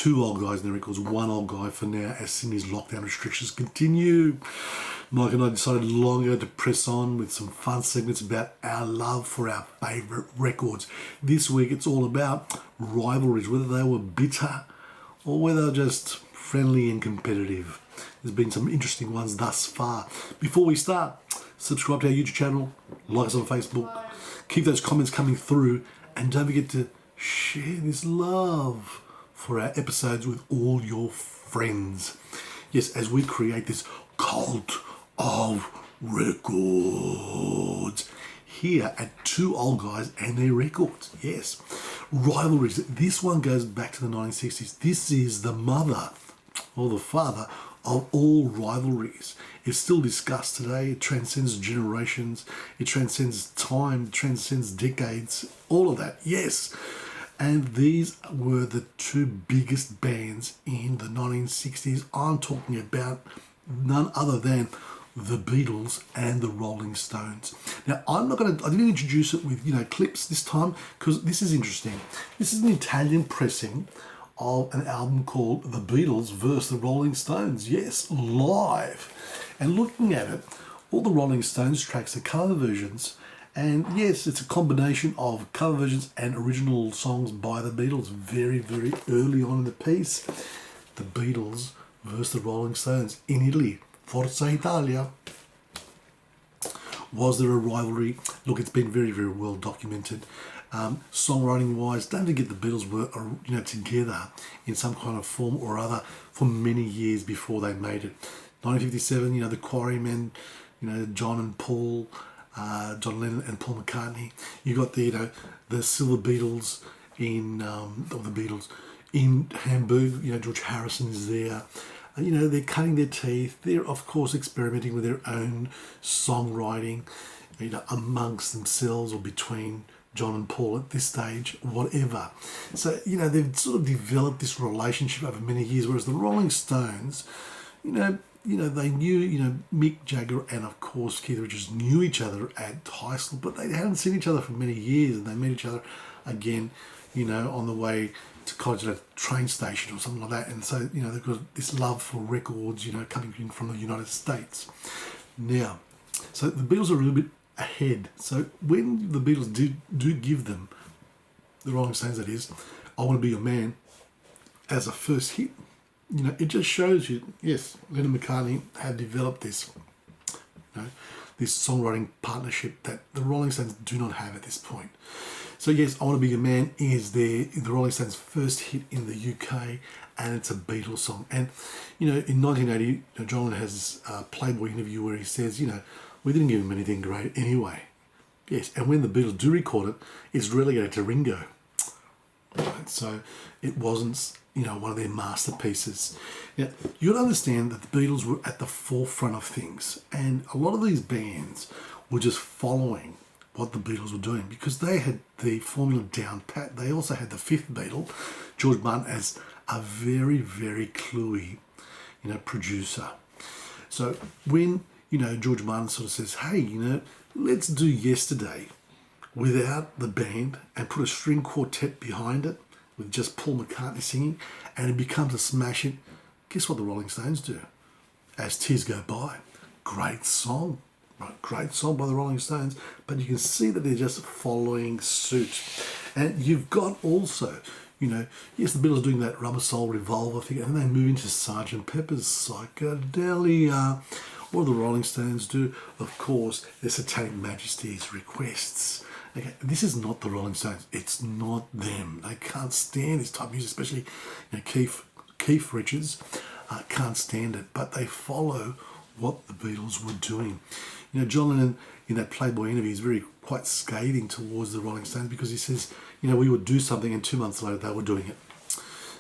two old guys in the records, one old guy for now as Sydney's lockdown restrictions continue. Mike and I decided long ago to press on with some fun segments about our love for our favourite records. This week it's all about rivalries, whether they were bitter or whether just friendly and competitive. There's been some interesting ones thus far. Before we start, subscribe to our YouTube channel, like us on Facebook, keep those comments coming through, and don't forget to share this love for our episodes with all your friends. Yes, as we create this cult of records here at Two Old Guys and Their Records. Yes, rivalries. This one goes back to the 1960s. This is the mother or the father of all rivalries. It's still discussed today. It transcends generations. It transcends time. It transcends decades. All of that. Yes. And these were the two biggest bands in the 1960s. I'm talking about none other than the Beatles and the Rolling Stones. Now, I didn't introduce it with, clips this time because this is interesting. This is an Italian pressing of an album called The Beatles vs. the Rolling Stones. Yes, live. And looking at it, all the Rolling Stones tracks are cover versions. And yes, it's a combination of cover versions and original songs by the Beatles very, very early on in the piece. The Beatles versus the Rolling Stones in Italy. Forza Italia. Was there a rivalry? Look, it's been very, very well documented. Songwriting wise, don't forget the Beatles were together in some kind of form or other for many years before they made it. 1957, the Quarrymen, John and Paul, John Lennon and Paul McCartney. You got the Silver Beatles in the Beatles in Hamburg. George Harrison is there. They're cutting their teeth. They're, of course, experimenting with their own songwriting, amongst themselves or between John and Paul at this stage, whatever. So, they've sort of developed this relationship over many years, whereas the Rolling Stones, they knew, Mick Jagger and, of course, Keith Richards knew each other at high school, but they hadn't seen each other for many years, and they met each other again, on the way to college at a train station or something like that. And so, they've got this love for records, coming in from the United States. Now, so the Beatles are a little bit ahead. So when the Beatles do give them, the Rolling Stones that is, I Want to Be Your Man, as a first hit, it just shows you, yes, Lennon and McCartney have developed this, this songwriting partnership that the Rolling Stones do not have at this point. So yes, I Want to Be Your Man is the Rolling Stones' first hit in the UK, and it's a Beatles song. And, in 1980, John Lennon has a Playboy interview where he says, we didn't give him anything great anyway. Yes, and when the Beatles do record it, it's relegated to Ringo. Right, so it wasn't, one of their masterpieces. Now, you've got to understand that the Beatles were at the forefront of things, and a lot of these bands were just following what the Beatles were doing because they had the formula down pat. They also had the fifth Beatle, George Martin, as a very, very cluey, producer. So when, George Martin sort of says, hey, let's do Yesterday without the band and put a string quartet behind it with just Paul McCartney singing, and it becomes a smash hit. Guess what the Rolling Stones do? As Tears Go By. Great song. Right, great song by the Rolling Stones, but you can see that they're just following suit. And you've got also, yes, the Beatles are doing that Rubber Soul Revolver thing, and then they move into Sgt. Pepper's Psychedelia. What do the Rolling Stones do? Of course, their Satanic Majesty's Requests. Okay, this is not the Rolling Stones. It's not them. They can't stand this type of music, especially Keith Richards can't stand it, but they follow what the Beatles were doing. John Lennon in that Playboy interview is quite scathing towards the Rolling Stones because he says, we would do something and 2 months later they were doing it.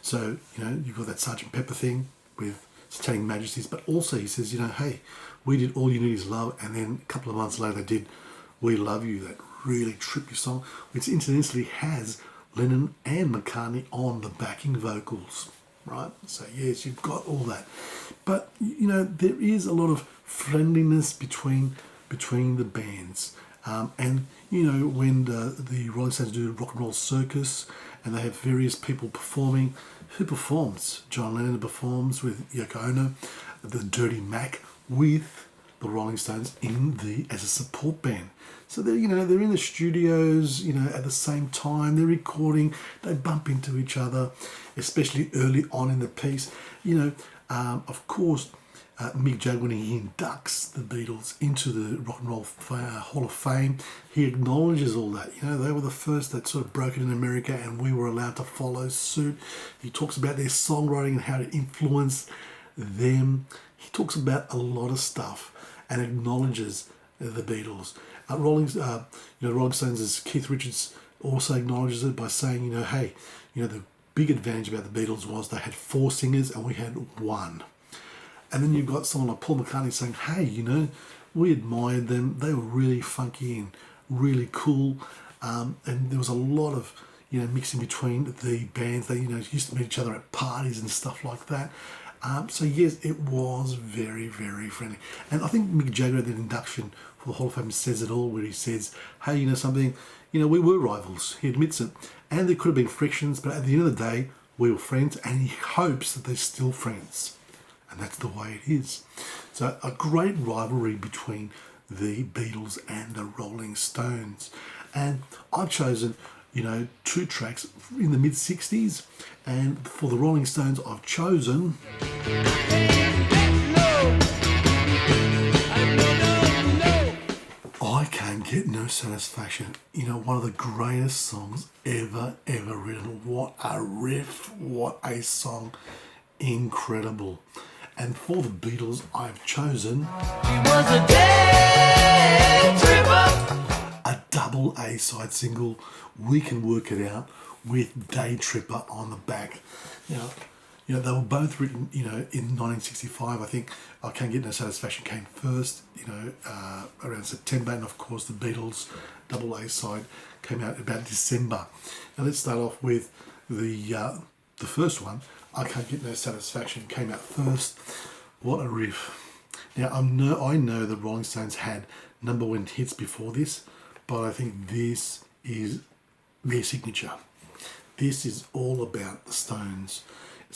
So, you've got that Sgt. Pepper thing with Satanic Majesties, but also he says, hey, we did All You Need Is Love, and then a couple of months later they did We Love You, that really trippy song, which incidentally has Lennon and McCartney on the backing vocals. Right? So yes, you've got all that. But, there is a lot of friendliness between the bands. And you know, when the Rolling Stones do Rock and Roll Circus and they have various people performing, who performs? John Lennon performs with Yoko Ono, the Dirty Mac with the Rolling Stones as a support band. So they're in the studios, at the same time they're recording. They bump into each other, especially early on in the piece. Of course, Mick Jagger, when he inducts the Beatles into the Rock and Roll Hall of Fame, he acknowledges all that. They were the first that sort of broke it in America, and we were allowed to follow suit. He talks about their songwriting and how it influenced them. He talks about a lot of stuff and acknowledges the Beatles. Rolling Stones' Keith Richards also acknowledges it by saying, hey, the big advantage about the Beatles was they had 4 singers and we had 1. And then you've got someone like Paul McCartney saying, hey, we admired them. They were really funky and really cool. And there was a lot of, mixing between the bands. They, used to meet each other at parties and stuff like that. So yes, it was very, very friendly. And I think Mick Jagger at the induction for the Hall of Fame says it all, where he says, hey, something, we were rivals. He admits it. And there could have been frictions, but at the end of the day, we were friends, and he hopes that they're still friends. And that's the way it is. So a great rivalry between the Beatles and the Rolling Stones. And I've chosen, 2 tracks in the mid-60s. And for the Rolling Stones, I've chosen... I Can't Get No Satisfaction. One of the greatest songs ever written. What a riff, what a song. Incredible. And for the Beatles, I've chosen... He was a day tripper. A double A-side single, We Can Work It Out, with Day Tripper on the back. They were both written, in 1965. I think I Can't Get No Satisfaction came first, around September. And of course, the Beatles' double A-side came out about December. Now let's start off with the first one. I Can't Get No Satisfaction came out first. What a riff. Now, I know the Rolling Stones had #1 hits before this, but I think this is their signature. This is all about the Stones.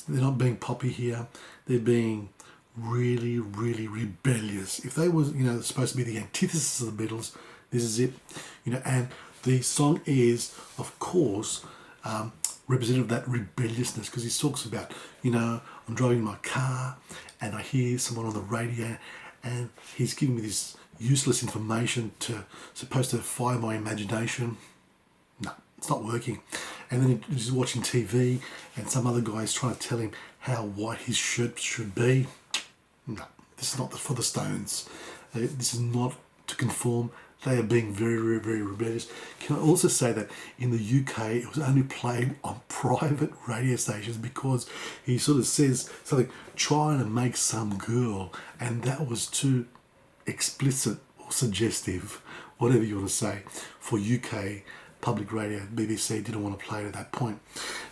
They're not being poppy here. They're being really, really rebellious. If they was, supposed to be the antithesis of the Beatles, this is it. And the song is, of course, representative of that rebelliousness, because he talks about, I'm driving my car and I hear someone on the radio and he's giving me this useless information supposed to fire my imagination. No, it's not working. And then he's watching TV and some other guy is trying to tell him how white his shirt should be. No, this is not for the Stones. This is not to conform. They are being very, very, very rebellious. Can I also say that in the UK, it was only played on private radio stations because he sort of says something, trying to make some girl, and that was too explicit or suggestive, whatever you want to say, for UK public radio. BBC didn't want to play it at that point.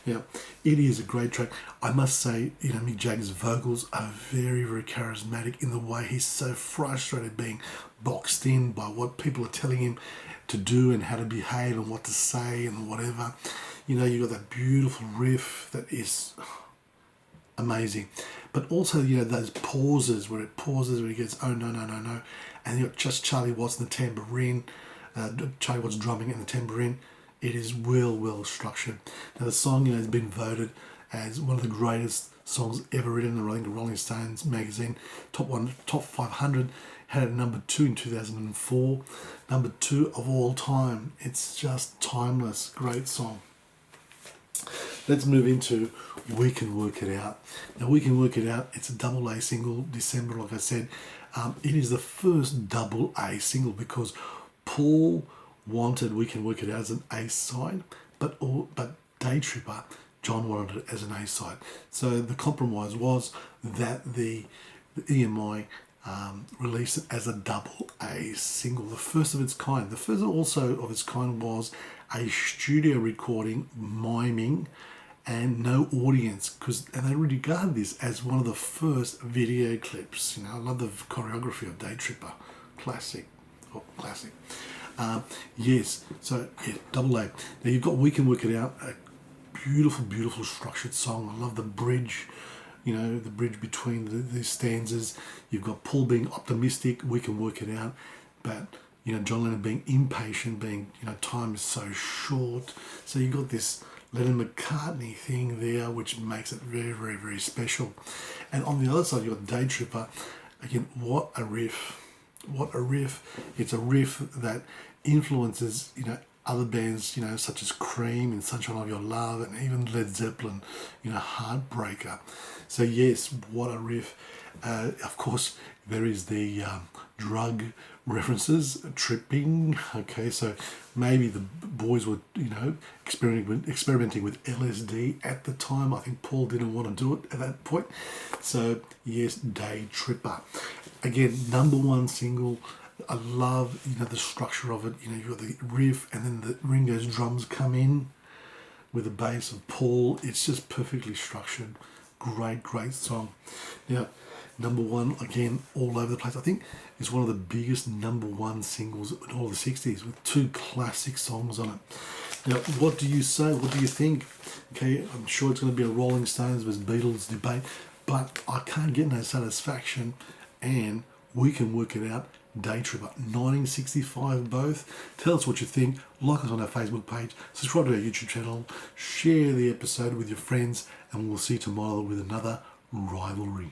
Now, it is a great track. I must say, Mick Jagger's vocals are very, very charismatic in the way he's so frustrated being boxed in by what people are telling him to do and how to behave and what to say and whatever. You've got that beautiful riff that is amazing. But also, those pauses where he gets, oh, no, no, no, no. And you've got just Charlie Watts and the tambourine, Charlie Watts drumming and the tambourine. It is well structured. Now the song, has been voted as one of the greatest songs ever written. I think the Rolling Stones magazine top 500 had it #2 in 2004. #2 of all time. It's just timeless. Great song. Let's move into We Can Work It Out. Now, We Can Work It Out, it's a double A single, December, like I said. It is the first double A single because Paul wanted We Can Work It Out as an A side, but Day Tripper, John wanted it as an A side. So the compromise was that the EMI released it as a double A single, the first of its kind. The first also of its kind was a studio recording, miming, and no audience, and they regard this as one of the first video clips. I love the choreography of Day Tripper, classic. Yes, so yeah, double A. Now you've got We Can Work It Out, a beautiful, beautiful structured song. I love the bridge, the bridge between the stanzas. You've got Paul being optimistic, we can work it out, but John Lennon being impatient, being time is so short. So you've got this Lennon McCartney thing there, which makes it very, very, very special. And on the other side, you've got Day Tripper. Again, what a riff! What a riff! It's a riff that influences other bands, such as Cream and Sunshine of Your Love, and even Led Zeppelin, Heartbreaker. So yes, what a riff. Of course, there is the drug references, tripping. Okay, so maybe the boys were, experimenting with LSD at the time. I think Paul didn't want to do it at that point. So yes, Day Tripper. Again, #1 single. I love, the structure of it. You've got the riff and then the Ringo's drums come in with the bass of Paul. It's just perfectly structured. Great, great song. Now, #1, again, all over the place. I think it's one of the biggest #1 singles in all the 60s with 2 classic songs on it. Now, what do you say? What do you think? Okay, I'm sure it's going to be a Rolling Stones vs Beatles debate, but I can't get no satisfaction, and We Can Work It Out, Day Tripper, 1965 both. Tell us what you think. Like us on our Facebook page. Subscribe to our YouTube channel. Share the episode with your friends. And we'll see you tomorrow with another rivalry.